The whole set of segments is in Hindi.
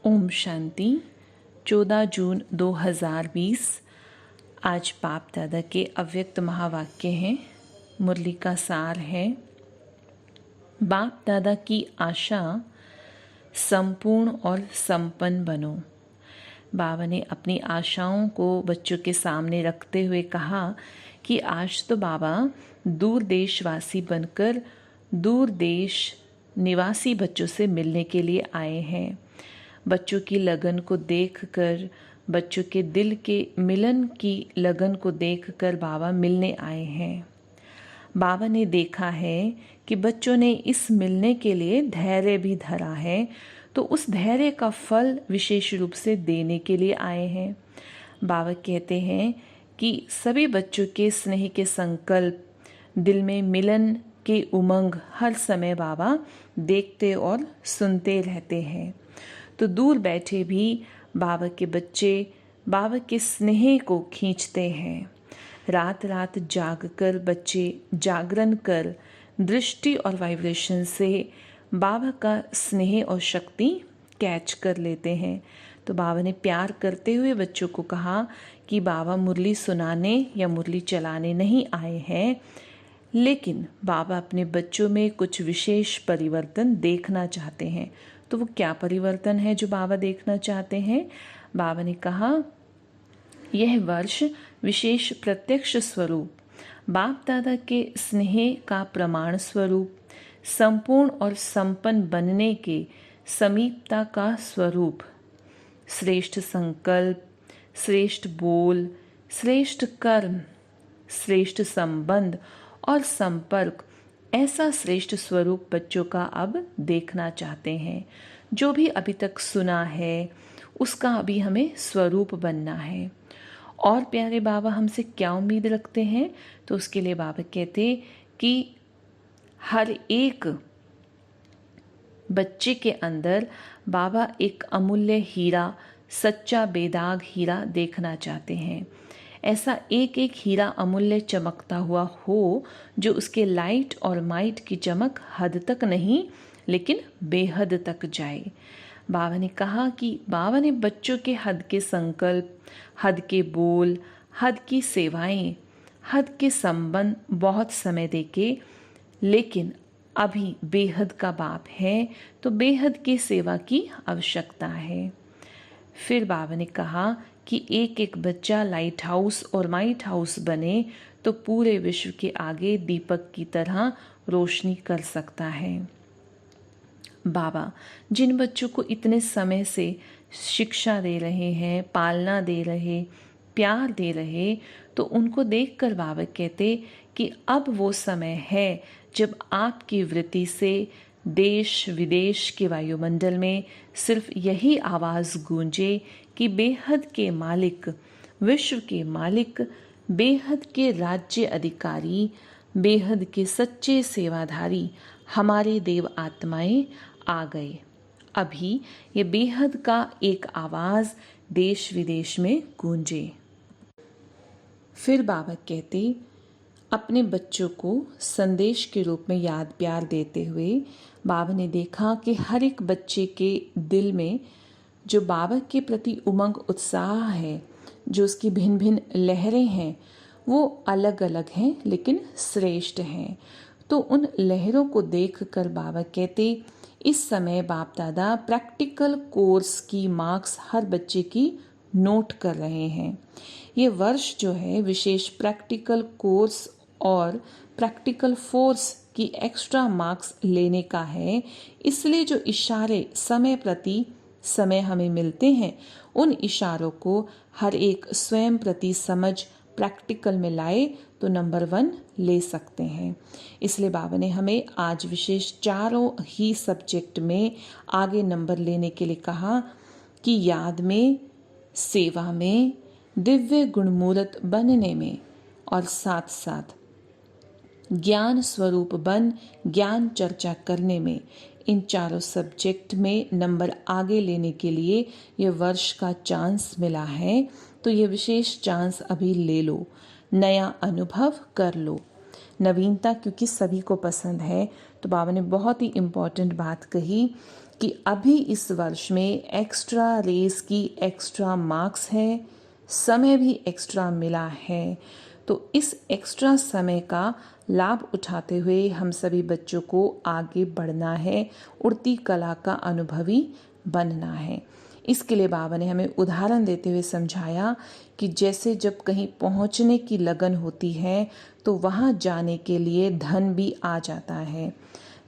ओम शांति। 14 जून 2020। आज बाप दादा के अव्यक्त महावाक्य हैं। मुरली का सार है, बाप दादा की आशा संपूर्ण और संपन्न बनो। बाबा ने अपनी आशाओं को बच्चों के सामने रखते हुए कहा कि आज तो बाबा दूर देशवासी बनकर दूर देश निवासी बच्चों से मिलने के लिए आए हैं। बच्चों की लगन को देखकर, बच्चों के दिल के मिलन की लगन को देखकर बाबा मिलने आए हैं। बाबा ने देखा है कि बच्चों ने इस मिलने के लिए धैर्य भी धरा है, तो उस धैर्य का फल विशेष रूप से देने के लिए आए हैं। बाबा कहते हैं कि सभी बच्चों के स्नेह के संकल्प, दिल में मिलन के उमंग हर समय बाबा देखते और सुनते रहते हैं। तो दूर बैठे भी बाबा के बच्चे बाबा के स्नेह को खींचते हैं। रात रात जागकर बच्चे जागरण कर दृष्टि और वाइब्रेशन से बाबा का स्नेह और शक्ति कैच कर लेते हैं। तो बाबा ने प्यार करते हुए बच्चों को कहा कि बाबा मुरली सुनाने या मुरली चलाने नहीं आए हैं, लेकिन बाबा अपने बच्चों में कुछ विशेष परिवर्तन देखना चाहते हैं। तो वो क्या परिवर्तन है जो बाबा देखना चाहते हैं? बाबा ने कहा, यह वर्ष विशेष प्रत्यक्ष स्वरूप, बाप दादा के स्नेह का प्रमाण स्वरूप, संपूर्ण और संपन्न बनने के समीपता का स्वरूप, श्रेष्ठ संकल्प, श्रेष्ठ बोल, श्रेष्ठ कर्म, श्रेष्ठ संबंध और संपर्क, ऐसा श्रेष्ठ स्वरूप बच्चों का अब देखना चाहते हैं। जो भी अभी तक सुना है उसका अभी हमें स्वरूप बनना है। और प्यारे बाबा हमसे क्या उम्मीद रखते हैं? तो उसके लिए बाबा कहते कि हर एक बच्चे के अंदर बाबा एक अमूल्य हीरा, सच्चा बेदाग हीरा देखना चाहते हैं। ऐसा एक एक हीरा अमूल्य चमकता हुआ हो, जो उसके लाइट और माइट की चमक हद तक नहीं लेकिन बेहद तक जाए। बाबा ने कहा कि बाबा ने बच्चों के हद के संकल्प, हद के बोल, हद की सेवाएं, हद के संबंध बहुत समय देके, लेकिन अभी बेहद का बाप है तो बेहद की सेवा की आवश्यकता है। फिर बाबा ने कहा कि एक एक बच्चा लाइट हाउस और माइट हाउस बने तो पूरे विश्व के आगे दीपक की तरह रोशनी कर सकता है। बाबा जिन बच्चों को इतने समय से शिक्षा दे रहे हैं, पालना दे रहे, प्यार दे रहे, तो उनको देखकर बाबा कहते कि अब वो समय है जब आपकी वृत्ति से देश विदेश के वायुमंडल में सिर्फ यही आवाज़ गूंजे कि बेहद के मालिक, विश्व के मालिक, बेहद के राज्य अधिकारी, बेहद के सच्चे सेवाधारी हमारे देव आत्माएं आ गए। अभी ये बेहद का एक आवाज़ देश विदेश में गूंजे। फिर बाबा कहते, अपने बच्चों को संदेश के रूप में याद प्यार देते हुए बाबा ने देखा कि हर एक बच्चे के दिल में जो बाबा के प्रति उमंग उत्साह है, जो उसकी भिन्न भिन्न लहरें हैं, वो अलग अलग हैं लेकिन श्रेष्ठ हैं। तो उन लहरों को देखकर बाबा कहते, इस समय बाप दादा प्रैक्टिकल कोर्स की मार्क्स हर बच्चे की नोट कर रहे हैं। ये वर्ष जो है विशेष प्रैक्टिकल कोर्स और प्रैक्टिकल फोर्स की एक्स्ट्रा मार्क्स लेने का है। इसलिए जो इशारे समय प्रति समय हमें मिलते हैं, उन इशारों को हर एक स्वयं प्रति समझ प्रैक्टिकल में लाए तो नंबर 1 ले सकते हैं। इसलिए बाबा ने हमें आज विशेष चारों ही सब्जेक्ट में आगे नंबर लेने के लिए कहा कि याद में, सेवा में, दिव्य गुणमूर्त बनने में और साथ साथ ज्ञान स्वरूप बन ज्ञान चर्चा करने में, इन चारों सब्जेक्ट में नंबर आगे लेने के लिए ये वर्ष का चांस मिला है। तो ये विशेष चांस अभी ले लो, नया अनुभव कर लो। नवीनता क्योंकि सभी को पसंद है, तो बाबा ने बहुत ही इम्पोर्टेंट बात कही कि अभी इस वर्ष में एक्स्ट्रा रेस की एक्स्ट्रा मार्क्स है, समय भी एक्स्ट्रा मिला है, तो इस एक्स्ट्रा समय का लाभ उठाते हुए हम सभी बच्चों को आगे बढ़ना है, उड़ती कला का अनुभवी बनना है। इसके लिए बाबा ने हमें उदाहरण देते हुए समझाया कि जैसे जब कहीं पहुंचने की लगन होती है तो वहां जाने के लिए धन भी आ जाता है।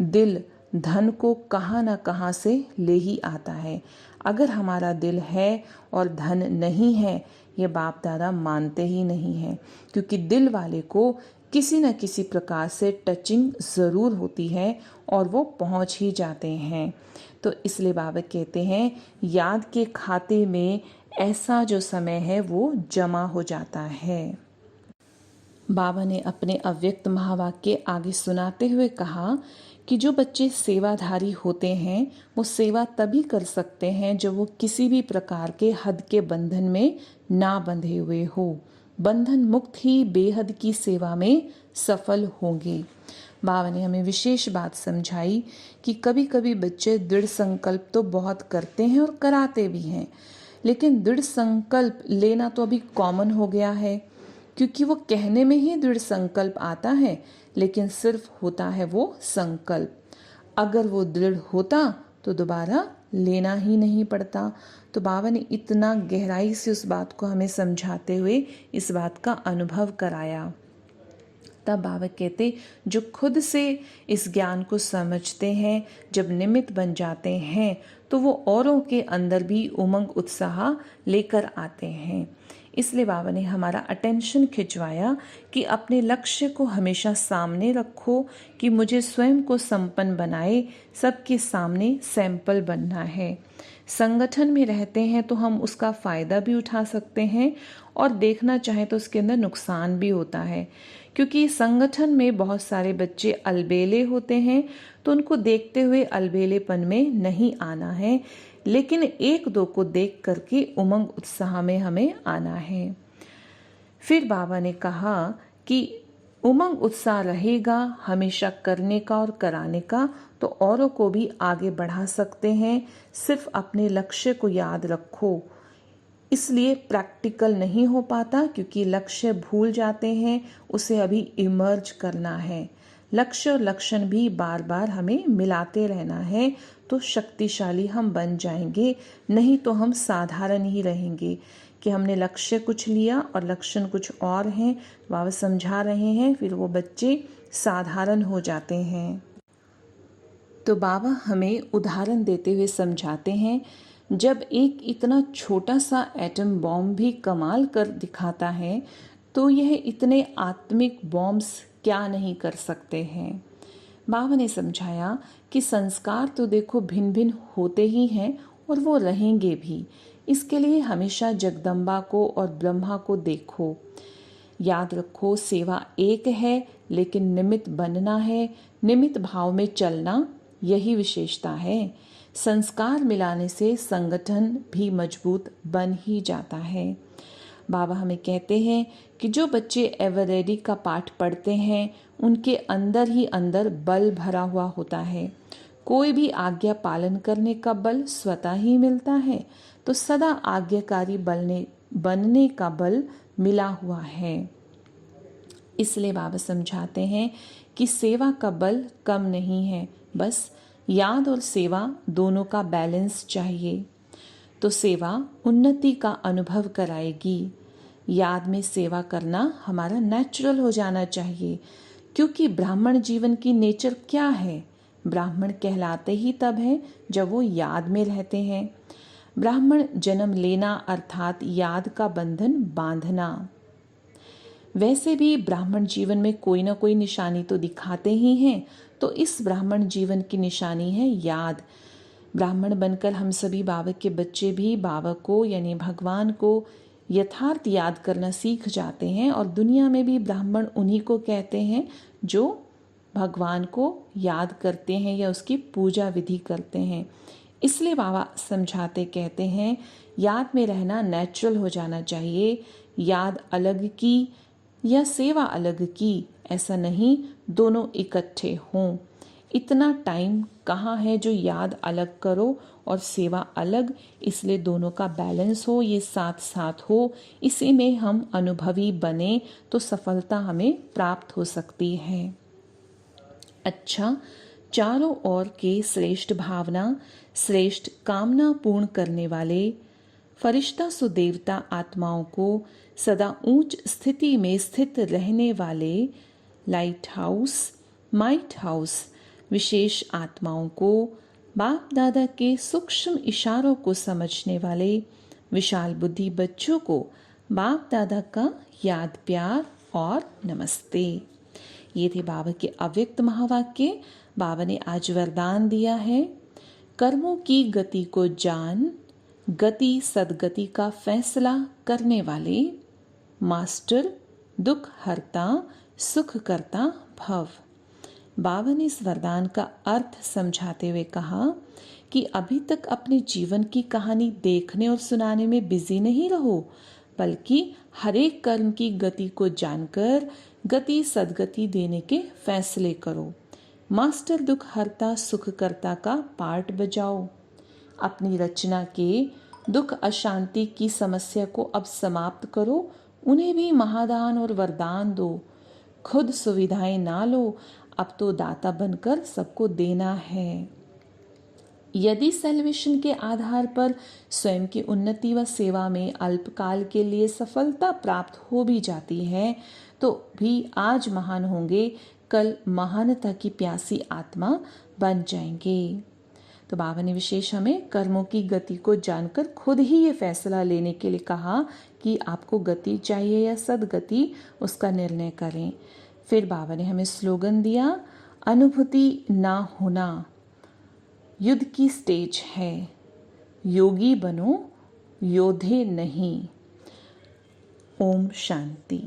दिल धन को कहाँ ना कहाँ से ले ही आता है। अगर हमारा दिल है और धन नहीं है, ये बाप दादा मानते ही नहीं हैं, क्योंकि दिल वाले को किसी न किसी प्रकार से टचिंग ज़रूर होती है और वो पहुंच ही जाते हैं। तो इसलिए बाबा कहते हैं याद के खाते में ऐसा जो समय है वो जमा हो जाता है। बाबा ने अपने अव्यक्त महावाक्य आगे सुनाते हुए कहा कि जो बच्चे सेवाधारी होते हैं वो सेवा तभी कर सकते हैं जब वो किसी भी प्रकार के हद के बंधन में ना बंधे हुए हो। बंधन मुक्त ही बेहद की सेवा में सफल होंगे। बाबा ने हमें विशेष बात समझाई कि कभी कभी बच्चे दृढ़ संकल्प तो बहुत करते हैं और कराते भी हैं, लेकिन दृढ़ संकल्प लेना तो अभी कॉमन हो गया है, क्योंकि वो कहने में ही दृढ़ संकल्प आता है, लेकिन सिर्फ होता है वो संकल्प। अगर वो दृढ़ होता तो दोबारा लेना ही नहीं पड़ता। तो बाबा ने इतना गहराई से उस बात को हमें समझाते हुए इस बात का अनुभव कराया। तब बाबा कहते जो खुद से इस ज्ञान को समझते हैं, जब निमित्त बन जाते हैं तो वो औरों के अंदर भी उमंग उत्साह लेकर आते हैं। इसलिए बाबा ने हमारा अटेंशन खिंचवाया कि अपने लक्ष्य को हमेशा सामने रखो कि मुझे स्वयं को संपन्न बनाए, सबके सामने सैंपल बनना है। संगठन में रहते हैं तो हम उसका फ़ायदा भी उठा सकते हैं और देखना चाहें तो उसके अंदर नुकसान भी होता है, क्योंकि संगठन में बहुत सारे बच्चे अलबेले होते हैं, तो उनको देखते हुए अलबेलेपन में नहीं आना है, लेकिन एक दो को देख करके उमंग उत्साह में हमें आना है। फिर बाबा ने कहा कि उमंग उत्साह रहेगा हमेशा करने का और कराने का, तो औरों को भी आगे बढ़ा सकते हैं। सिर्फ अपने लक्ष्य को याद रखो। इसलिए प्रैक्टिकल नहीं हो पाता क्योंकि लक्ष्य भूल जाते हैं, उसे अभी इमर्ज करना है। लक्ष्य और लक्षण भी बार बार हमें मिलाते रहना है, तो शक्तिशाली हम बन जाएंगे। नहीं तो हम साधारण ही रहेंगे कि हमने लक्ष्य कुछ लिया और लक्षण कुछ और हैं। बाबा समझा रहे हैं, फिर वो बच्चे साधारण हो जाते हैं। तो बाबा हमें उदाहरण देते हुए समझाते हैं, जब एक इतना छोटा सा एटम बॉम्ब भी कमाल कर दिखाता है तो यह इतने आत्मिक बॉम्ब्स क्या नहीं कर सकते हैं। बाबा ने समझाया कि संस्कार तो देखो भिन्न भिन्न होते ही हैं और वो रहेंगे भी। इसके लिए हमेशा जगदम्बा को और ब्रह्मा को देखो। याद रखो सेवा एक है, लेकिन निमित्त बनना है, निमित्त भाव में चलना, यही विशेषता है। संस्कार मिलाने से संगठन भी मजबूत बन ही जाता है। बाबा हमें कहते हैं कि जो बच्चे एवर रेडी का पाठ पढ़ते हैं उनके अंदर ही अंदर बल भरा हुआ होता है। कोई भी आज्ञा पालन करने का बल स्वतः ही मिलता है, तो सदा आज्ञाकारी बनने का बल मिला हुआ है। इसलिए बाबा समझाते हैं कि सेवा का बल कम नहीं है, बस याद और सेवा दोनों का बैलेंस चाहिए। तो सेवा उन्नति का अनुभव कराएगी। याद में सेवा करना हमारा नेचुरल हो जाना चाहिए, क्योंकि ब्राह्मण जीवन की नेचर क्या है? ब्राह्मण कहलाते ही तब है जब वो याद में रहते हैं। ब्राह्मण जन्म लेना अर्थात याद का बंधन बांधना। वैसे भी ब्राह्मण जीवन में कोई ना कोई निशानी तो दिखाते ही हैं, तो इस ब्राह्मण जीवन की निशानी है याद। ब्राह्मण बनकर हम सभी बाबा के बच्चे भी बाबा को यानी भगवान को यथार्थ याद करना सीख जाते हैं, और दुनिया में भी ब्राह्मण उन्हीं को कहते हैं जो भगवान को याद करते हैं या उसकी पूजा विधि करते हैं। इसलिए बाबा समझाते कहते हैं याद में रहना नेचुरल हो जाना चाहिए। याद अलग की या सेवा अलग की, ऐसा नहीं, दोनों इकट्ठे हों। इतना टाइम कहा है जो याद अलग करो और सेवा अलग, इसलिए दोनों का बैलेंस हो, ये साथ साथ हो, इसी में हम अनुभवी बने तो सफलता हमें प्राप्त हो सकती है। अच्छा, चारों ओर के श्रेष्ठ भावना, श्रेष्ठ कामना पूर्ण करने वाले फरिश्ता सुदेवता आत्माओं को सदा ऊंच स्थिति में स्थित रहने वाले लाइट हाउस, माइट हाउस विशेष आत्माओं को, बाप दादा के सूक्ष्म इशारों को समझने वाले विशाल बुद्धि बच्चों को बाप दादा का याद प्यार और नमस्ते। ये थे बाबा के अव्यक्त महावाक्य। बाबा ने आज वरदान दिया है, कर्मों की गति को जान, गति सदगति का फैसला करने वाले मास्टर, दुख हरता सुख करता भव। बाबा ने इस वरदान का अर्थ समझाते हुए कहा कि अभी तक अपने जीवन की कहानी देखने और सुनाने में बिजी नहीं रहो, बल्कि हर एक कर्म की गति को जानकर गति सदगति देने के फैसले करो। मास्टर दुख हरता सुख करता का पार्ट बजाओ। अपनी रचना के दुख अशांति की समस्या को अब समाप्त करो, उन्हें भी महादान और वरदान दो। खुद सुविधाएं ना लो, अब तो दाता बनकर सबको देना है। यदि सेल्वेशन के आधार पर स्वयं की उन्नति व सेवा में अल्पकाल के लिए सफलता प्राप्त हो भी जाती है, तो भी आज महान होंगे, कल महानता की प्यासी आत्मा बन जाएंगे। तो बाबा ने विशेष हमें कर्मों की गति को जानकर खुद ही ये फैसला लेने के लिए कहा कि आपको गति चाहिए या सदगति, उसका निर्णय करें। फिर बाबा ने हमें स्लोगन दिया, अनुभूति ना होना युद्ध की स्टेज है, योगी बनो योद्धे नहीं। ओम शांति।